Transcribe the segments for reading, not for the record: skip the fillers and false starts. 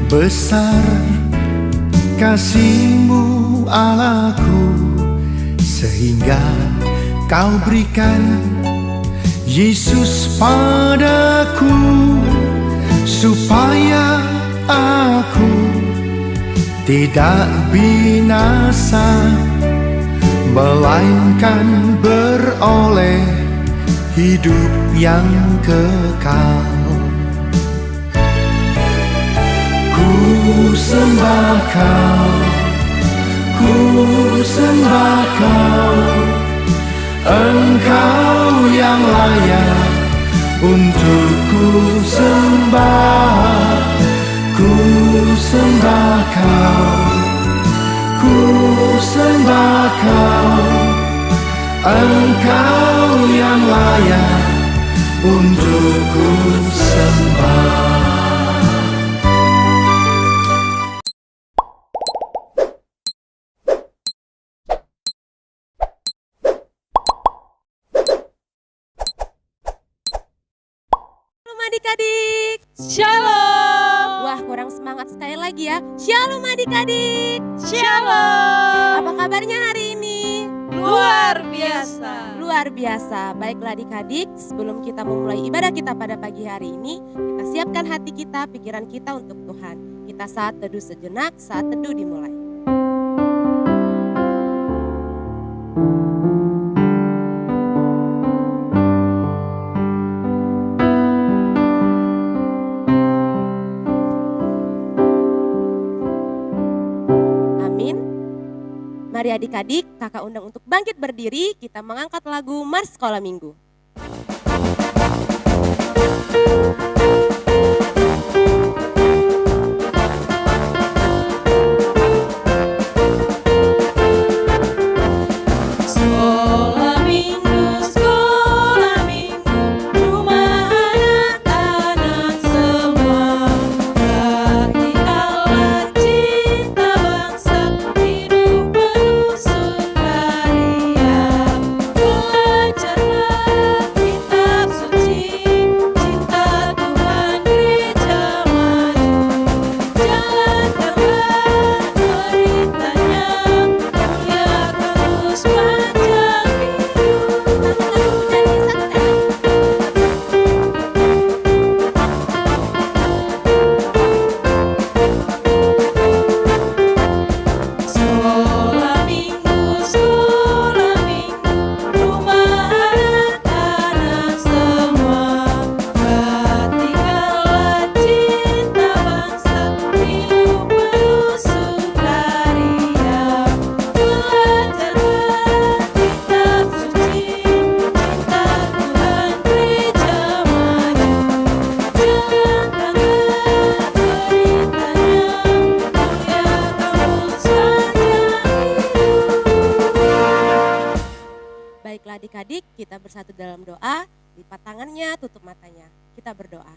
Besar kasih-Mu Allahku, sehingga Kau berikan Yesus padaku, supaya aku tidak binasa, melainkan beroleh hidup yang kekal. Ku sembah Kau, ku sembah Kau, Engkau yang layak untuk ku sembah. Ku sembah Kau, ku sembah Kau, Engkau yang layak untuk ku sembah. Adik-adik, Shalom. wah kurang semangat sekali lagi ya. Shalom adik-adik. Shalom. Apa kabarnya hari ini? Luar biasa. Luar biasa. Baiklah adik-adik, sebelum kita memulai ibadah kita pada pagi hari ini, kita siapkan hati kita, pikiran kita untuk Tuhan. Kita saat teduh sejenak, saat teduh dimulai. Mari adik-adik, kakak undang untuk bangkit berdiri, kita mengangkat lagu Mars Sekolah Minggu. Adik-adik, kita bersatu dalam doa, lipat tangannya, tutup matanya. Kita berdoa.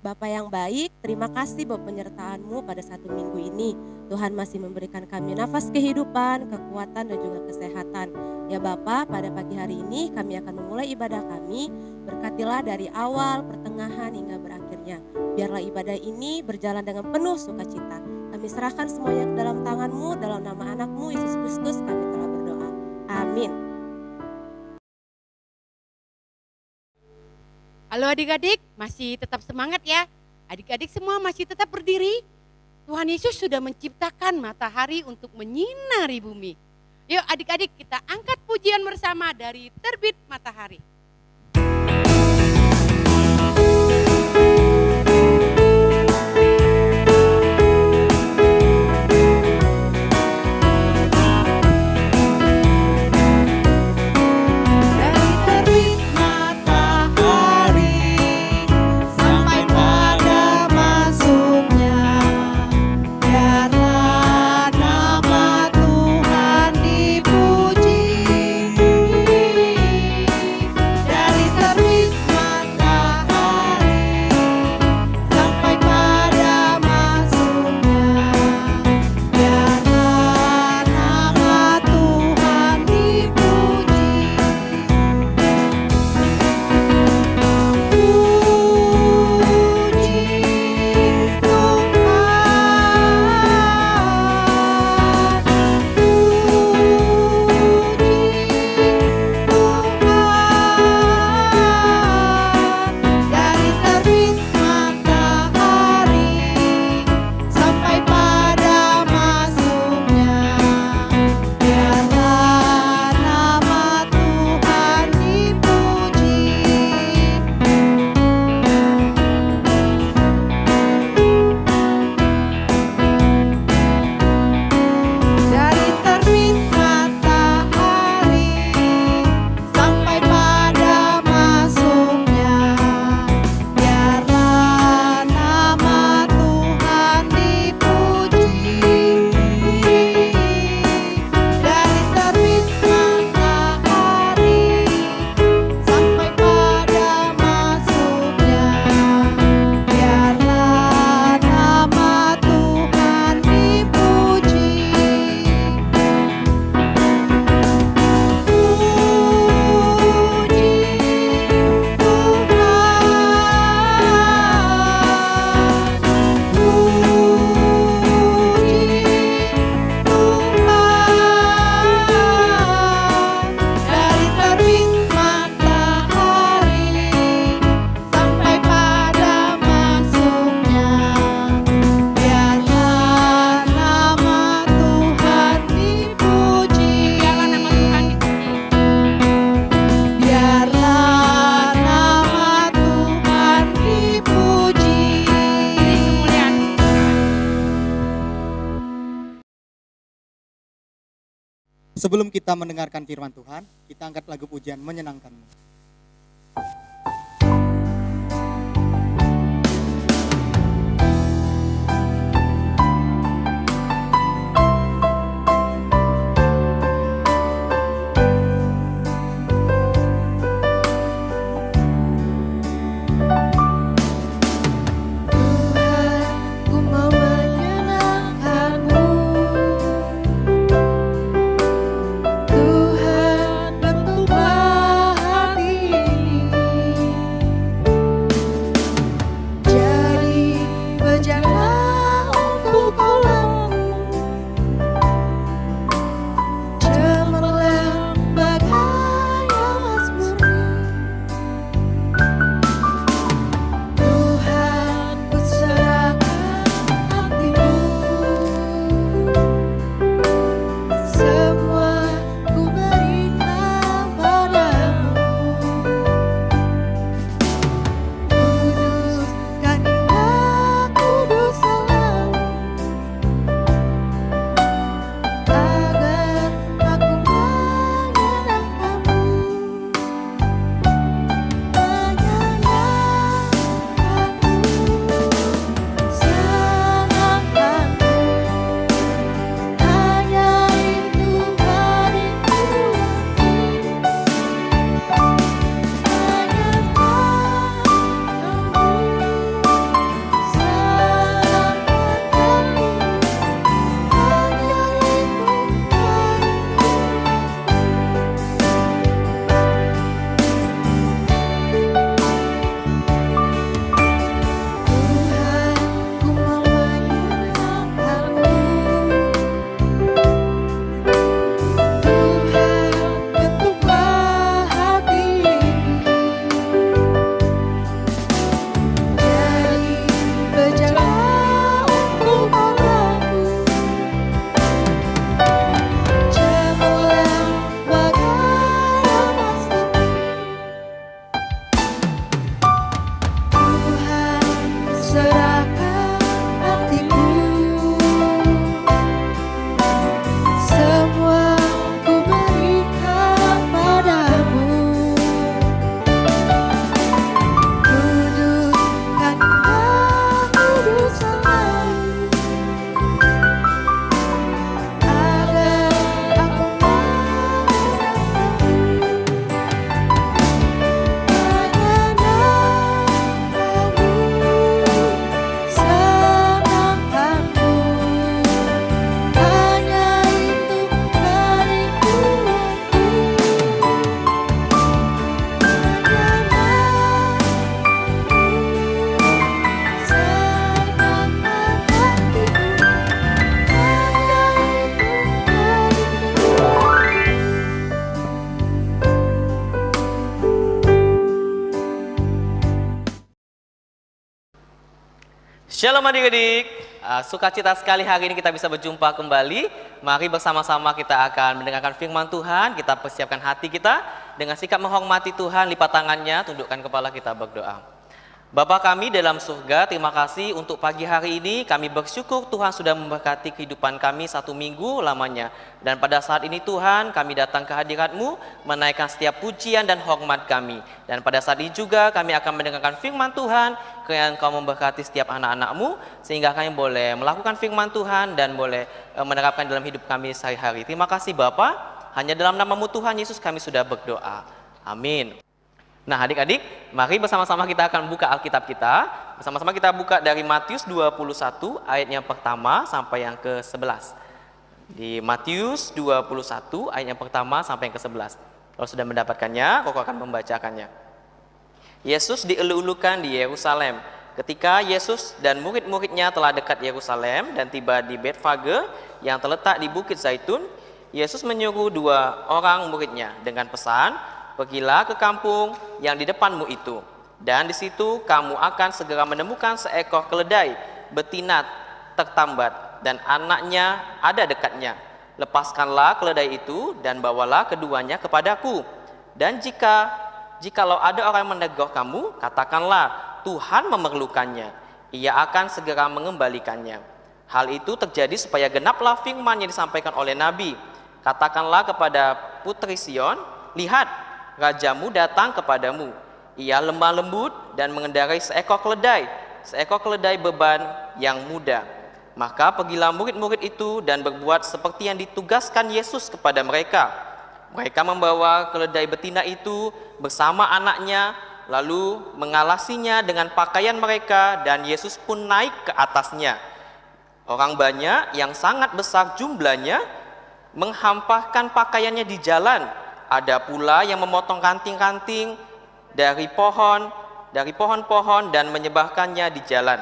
Bapa yang baik, terima kasih buat penyertaan-Mu pada satu minggu ini. Tuhan masih memberikan kami nafas kehidupan, kekuatan dan juga kesehatan. Ya Bapa, pada pagi hari ini kami akan memulai ibadah kami. Berkatilah dari awal, pertengahan hingga berakhirnya. Biarlah ibadah ini berjalan dengan penuh sukacita. Kami serahkan semuanya ke dalam tangan-Mu, dalam nama anak-Mu Yesus Kristus kami telah berdoa. Amin. Halo adik-adik, masih tetap semangat ya. Adik-adik semua masih tetap berdiri. Tuhan Yesus sudah menciptakan matahari untuk menyinari bumi. Yuk adik-adik, kita angkat pujian bersama dari Terbit Matahari. Tuhan dipuji. Sebelum kita mendengarkan firman Tuhan, kita angkat lagu pujian Menyenangkan-Mu. Shalom adik-adik, sukacita sekali hari ini kita bisa berjumpa kembali. Mari bersama-sama kita akan mendengarkan firman Tuhan. Kita persiapkan hati kita dengan sikap menghormati Tuhan, lipat tangannya, tundukkan kepala, kita berdoa. Bapa kami dalam surga, terima kasih untuk pagi hari ini. Kami bersyukur Tuhan sudah memberkati kehidupan kami 1 minggu lamanya. Dan pada saat ini Tuhan, kami datang ke hadirat-Mu, menaikkan setiap pujian dan hormat kami. Dan pada saat ini juga kami akan mendengarkan firman Tuhan, kiranya Engkau memberkati setiap anak-anak-Mu, sehingga kami boleh melakukan firman Tuhan dan boleh menerapkan dalam hidup kami sehari-hari. Terima kasih Bapa, hanya dalam nama-Mu Tuhan Yesus kami sudah berdoa. Amin. Nah adik-adik, mari bersama-sama kita akan buka Alkitab kita. Bersama-sama kita buka dari Matius 21 ayat yang pertama sampai yang ke-11. Di Matius 21 ayat yang pertama sampai yang ke-11. Kalau sudah mendapatkannya, Koko akan membacakannya. Yesus dielu-elukan di Yerusalem. Ketika Yesus dan murid-muridnya telah dekat Yerusalem dan tiba di Betfage yang terletak di Bukit Zaitun, Yesus menyuruh 2 orang muridnya dengan pesan, "Pergilah ke kampung yang di depanmu itu, dan di situ kamu akan segera menemukan seekor keledai betina tertambat dan anaknya ada dekatnya. Lepaskanlah keledai itu dan bawalah keduanya kepadaku. Dan jikalau ada orang yang menegur kamu, katakanlah, Tuhan memerlukannya. Ia akan segera mengembalikannya." Hal itu terjadi supaya genaplah firman yang disampaikan oleh Nabi. katakanlah kepada putri Sion, lihat, rajamu datang kepadamu. Ia lemah lembut dan mengendarai seekor keledai beban yang muda. Maka pergilah murid-murid itu dan berbuat seperti yang ditugaskan Yesus kepada mereka. Mereka membawa keledai betina itu bersama anaknya, lalu mengalasinya dengan pakaian mereka, dan Yesus pun naik ke atasnya. Orang banyak yang sangat besar jumlahnya menghampahkan pakaiannya di jalan. Ada pula yang memotong ranting-ranting dari pohon-pohon dan menyebarkannya di jalan.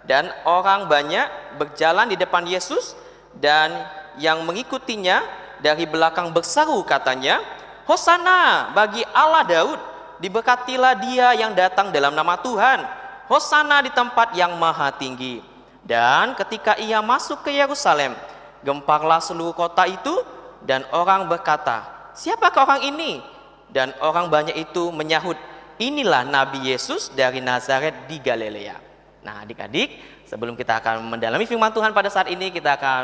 Dan orang banyak berjalan di depan Yesus, dan yang mengikutinya dari belakang berseru katanya, Hosana bagi Allah Daud, diberkatilah dia yang datang dalam nama Tuhan, Hosana di tempat yang maha tinggi. Dan ketika ia masuk ke Yerusalem, gemparlah seluruh kota itu, dan orang berkata, siapakah orang ini? Dan orang banyak itu menyahut, inilah Nabi Yesus dari Nazaret di Galilea. Nah, adik-adik, sebelum kita akan mendalami firman Tuhan pada saat ini, kita akan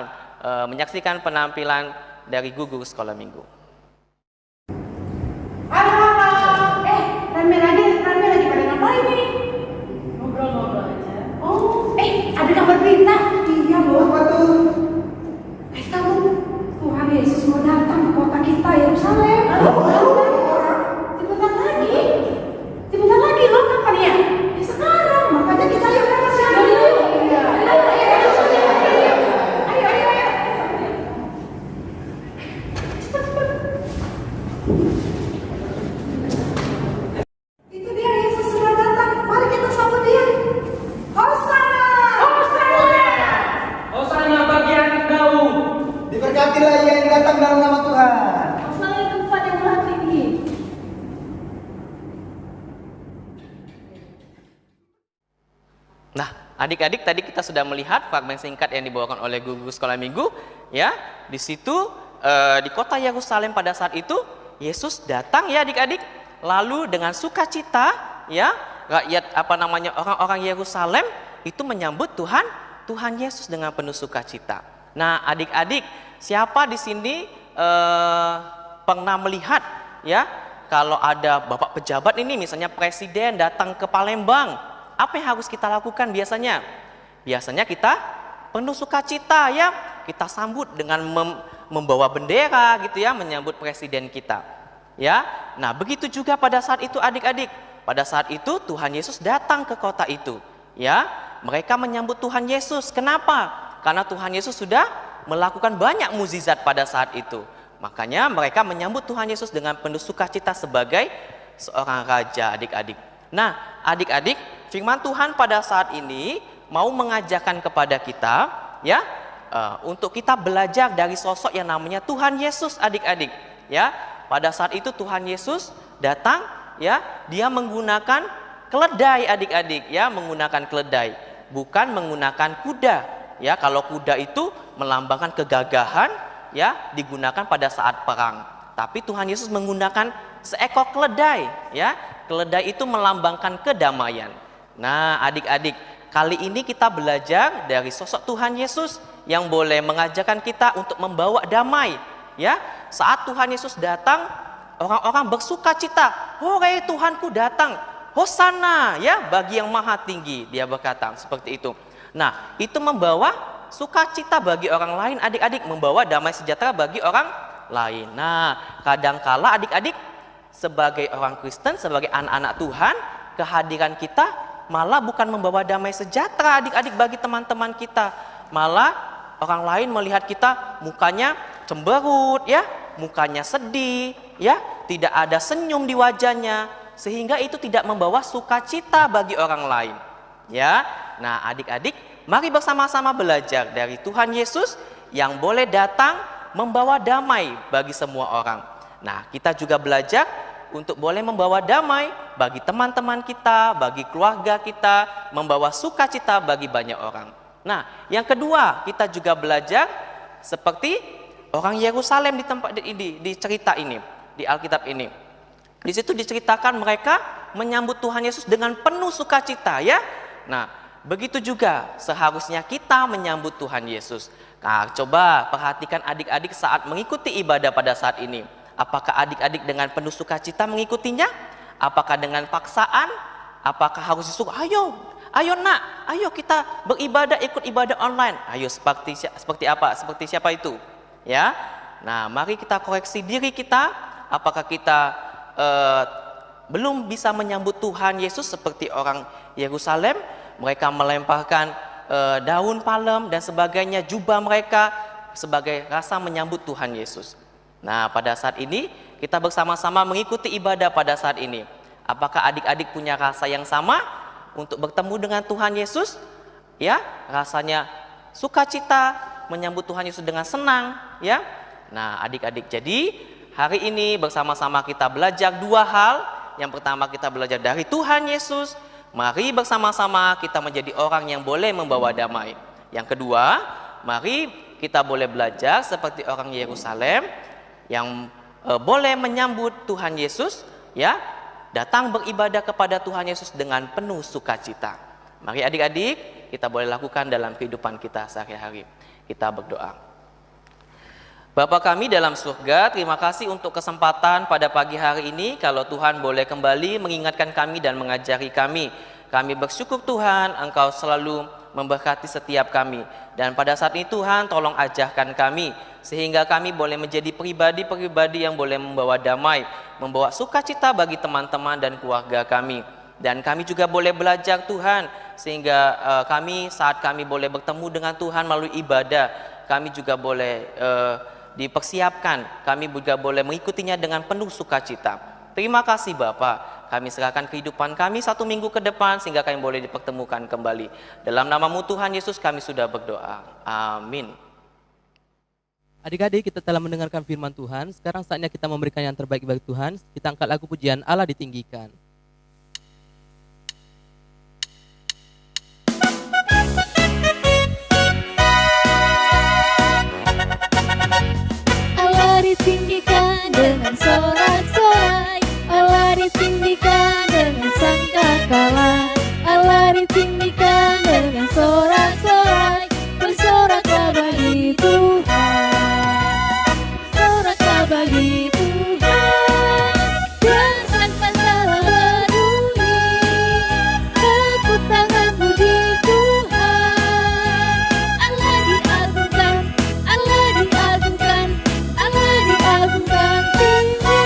menyaksikan penampilan dari guru sekolah minggu. Halo, rame lagi pada ngapain nih? Ngobrol-ngobrol aja. Oh, ada kabar berita? Iya, Bu. Apa tuh? Kamu, Tuhan Yesus mau datang ke kota kita, Yerusalem. Sebentar lagi loh, kapan ya? Ya sekarang, makanya kita yuk bersama. Ayo. Itu dia, Yesus sudah datang. Mari kita sambut dia. Hosana! Hosana bagi anak Daud. Diberkatilah ia yang datang dalam nama Tuhan. Hosana di tempat yang maha tinggi. Nah, adik-adik, tadi kita sudah melihat fragmen singkat yang dibawakan oleh guru sekolah minggu, ya. Di situ di kota Yerusalem pada saat itu Yesus datang, ya adik-adik. Lalu dengan sukacita, ya, rakyat orang-orang Yerusalem itu menyambut Tuhan Yesus dengan penuh sukacita. Nah, adik-adik, siapa di sini pernah melihat, ya, kalau ada bapak pejabat ini, misalnya presiden datang ke Palembang, apa yang harus kita lakukan biasanya? Biasanya kita penuh sukacita, ya. Kita sambut dengan membawa bendera gitu, ya, menyambut presiden kita. Ya. Nah, begitu juga pada saat itu adik-adik. Pada saat itu Tuhan Yesus datang ke kota itu, ya. Mereka menyambut Tuhan Yesus. Kenapa? Karena Tuhan Yesus sudah melakukan banyak mukjizat pada saat itu. Makanya mereka menyambut Tuhan Yesus dengan penuh sukacita sebagai seorang raja, adik-adik. Nah, adik-adik, firman Tuhan pada saat ini mau mengajarkan kepada kita, ya, untuk kita belajar dari sosok yang namanya Tuhan Yesus, adik-adik. Ya, pada saat itu Tuhan Yesus datang, ya, dia menggunakan keledai, adik-adik, ya, menggunakan keledai, bukan menggunakan kuda. Ya, kalau kuda itu melambangkan kegagahan, ya, digunakan pada saat perang. Tapi Tuhan Yesus menggunakan seekor keledai, ya. Keledai itu melambangkan kedamaian. Nah, adik-adik, kali ini kita belajar dari sosok Tuhan Yesus yang boleh mengajarkan kita untuk membawa damai, ya. Saat Tuhan Yesus datang, orang-orang bersuka cita. Hore, Tuhanku datang. Hosana, ya, bagi yang maha tinggi, dia berkata seperti itu. Nah, itu membawa sukacita bagi orang lain, adik-adik, membawa damai sejahtera bagi orang lain. Nah, kadangkala adik-adik sebagai orang Kristen, sebagai anak-anak Tuhan, kehadiran kita malah bukan membawa damai sejahtera, adik-adik, bagi teman-teman kita. Malah orang lain melihat kita mukanya cemberut, ya, mukanya sedih, ya, tidak ada senyum di wajahnya, sehingga itu tidak membawa sukacita bagi orang lain. Ya, nah adik-adik, mari bersama-sama belajar dari Tuhan Yesus yang boleh datang membawa damai bagi semua orang. Nah, kita juga belajar untuk boleh membawa damai bagi teman-teman kita, bagi keluarga kita, membawa sukacita bagi banyak orang. Nah, yang kedua, kita juga belajar seperti orang Yerusalem di tempat di cerita ini, di Alkitab ini. Di situ diceritakan mereka menyambut Tuhan Yesus dengan penuh sukacita, ya. Nah, begitu juga seharusnya kita menyambut Tuhan Yesus. Nah, coba perhatikan adik-adik saat mengikuti ibadah pada saat ini. Apakah adik-adik dengan penuh sukacita mengikutinya? Apakah dengan paksaan? Apakah harus disuruh, ayo nak, ayo kita beribadah, ikut ibadah online. Ayo seperti apa? Seperti siapa itu? Ya. Nah, mari kita koreksi diri kita. Apakah kita belum bisa menyambut Tuhan Yesus seperti orang Yerusalem? Mereka melemparkan daun palem dan sebagainya, jubah mereka sebagai rasa menyambut Tuhan Yesus. Nah, pada saat ini kita bersama-sama mengikuti ibadah pada saat ini. Apakah adik-adik punya rasa yang sama untuk bertemu dengan Tuhan Yesus? Ya, rasanya sukacita menyambut Tuhan Yesus dengan senang, ya. Nah, adik-adik, jadi hari ini bersama-sama kita belajar dua hal. Yang pertama, kita belajar dari Tuhan Yesus. Mari bersama-sama kita menjadi orang yang boleh membawa damai. Yang kedua, mari kita boleh belajar seperti orang Yerusalem yang boleh menyambut Tuhan Yesus, ya, datang beribadah kepada Tuhan Yesus dengan penuh sukacita. Mari adik-adik, kita boleh lakukan dalam kehidupan kita sehari-hari. Kita berdoa. Bapa kami dalam surga, terima kasih untuk kesempatan pada pagi hari ini. Kalau Tuhan boleh kembali mengingatkan kami dan mengajari kami. Kami bersyukur Tuhan, Engkau selalu memberkati setiap kami. Dan pada saat ini Tuhan, tolong ajarkan kami, sehingga kami boleh menjadi pribadi-pribadi yang boleh membawa damai, membawa sukacita bagi teman-teman dan keluarga kami. Dan kami juga boleh belajar Tuhan, sehingga kami saat kami boleh bertemu dengan Tuhan melalui ibadah, kami juga boleh dipersiapkan, kami juga boleh mengikutinya dengan penuh sukacita. Terima kasih Bapa, kami serahkan kehidupan kami 1 minggu ke depan sehingga kami boleh dipertemukan kembali. Dalam nama-Mu Tuhan Yesus kami sudah berdoa. Amin. Adik-adik, kita telah mendengarkan firman Tuhan. Sekarang saatnya kita memberikan yang terbaik bagi Tuhan. Kita angkat lagu pujian Allah ditinggikan. Ditinggikan dengan sorak-sorai, Allah ditinggikan dengan sangkakala, Allah ditinggikan dengan sorak-sorai, bersoraklah bagi Tuhan, soraklah bagi Tuhan, dan tanpa salah peduli, tepuk tangan puji Tuhan, Allah diagungkan, Allah diagungkan, diagungkan tinggi,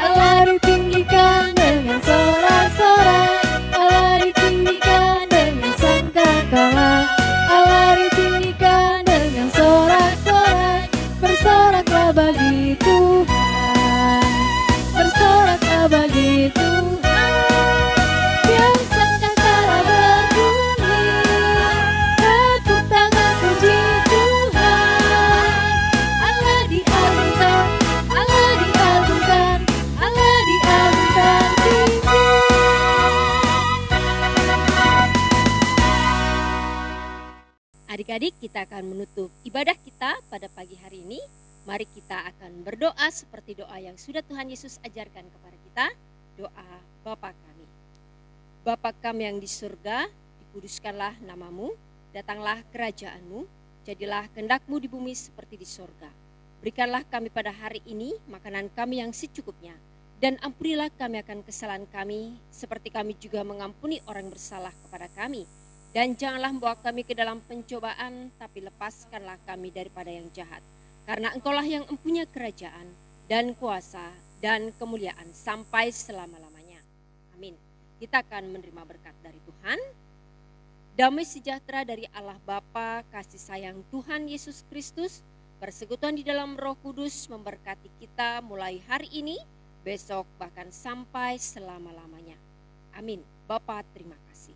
Allah ditinggikan dengan sorak-sorai, Allah ditinggikan dengan sangkakala, Allah ditinggikan dengan sorak-sorai, bersoraklah bagi Tuhan, bersoraklah bagi Tuhan, yang sangkakala berbunyi, tepuk tangan puji Adik-adik, kita akan menutup ibadah kita pada pagi hari ini. Mari kita akan berdoa seperti doa yang sudah Tuhan Yesus ajarkan kepada kita. Doa Bapa kami. Bapa kami yang di surga, dikuduskanlah namamu, datanglah kerajaan-Mu, jadilah kehendak-Mu di bumi seperti di surga. Berikanlah kami pada hari ini makanan kami yang secukupnya, dan ampunilah kami akan kesalahan kami, seperti kami juga mengampuni orang bersalah kepada kami. Dan janganlah membawa kami ke dalam pencobaan, tapi lepaskanlah kami daripada yang jahat. Karena Engkaulah yang empunya kerajaan dan kuasa dan kemuliaan sampai selama-lamanya. Amin. Kita akan menerima berkat dari Tuhan. Damai sejahtera dari Allah Bapa, kasih sayang Tuhan Yesus Kristus, persekutuan di dalam Roh Kudus memberkati kita mulai hari ini, besok, bahkan sampai selama-lamanya. Amin. Bapa, terima kasih.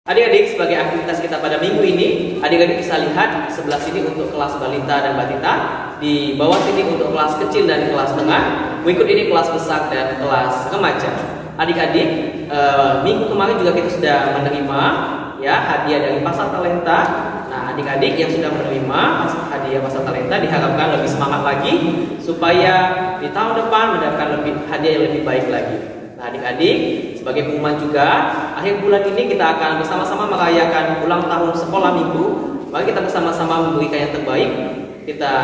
Adik-adik, sebagai aktivitas kita pada minggu ini, adik-adik bisa lihat sebelah sini untuk kelas balita dan batita, di bawah sini untuk kelas kecil dan kelas tengah, berikut ini kelas besar dan kelas remaja. Adik-adik, minggu kemarin juga kita sudah menerima ya hadiah dari Pasar Talenta. Nah, adik-adik yang sudah menerima hadiah Pasar Talenta diharapkan lebih semangat lagi supaya di tahun depan mendapatkan hadiah yang lebih baik lagi. Nah, adik-adik, sebagai pengumuman juga, akhir bulan ini kita akan bersama-sama merayakan ulang tahun sekolah minggu. Mari kita bersama-sama memberikan yang terbaik. Kita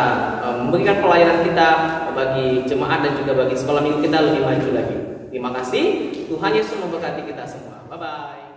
memberikan pelayanan kita bagi jemaat dan juga bagi sekolah minggu kita lebih maju lagi. Terima kasih. Tuhan Yesus memberkati kita semua. Bye-bye.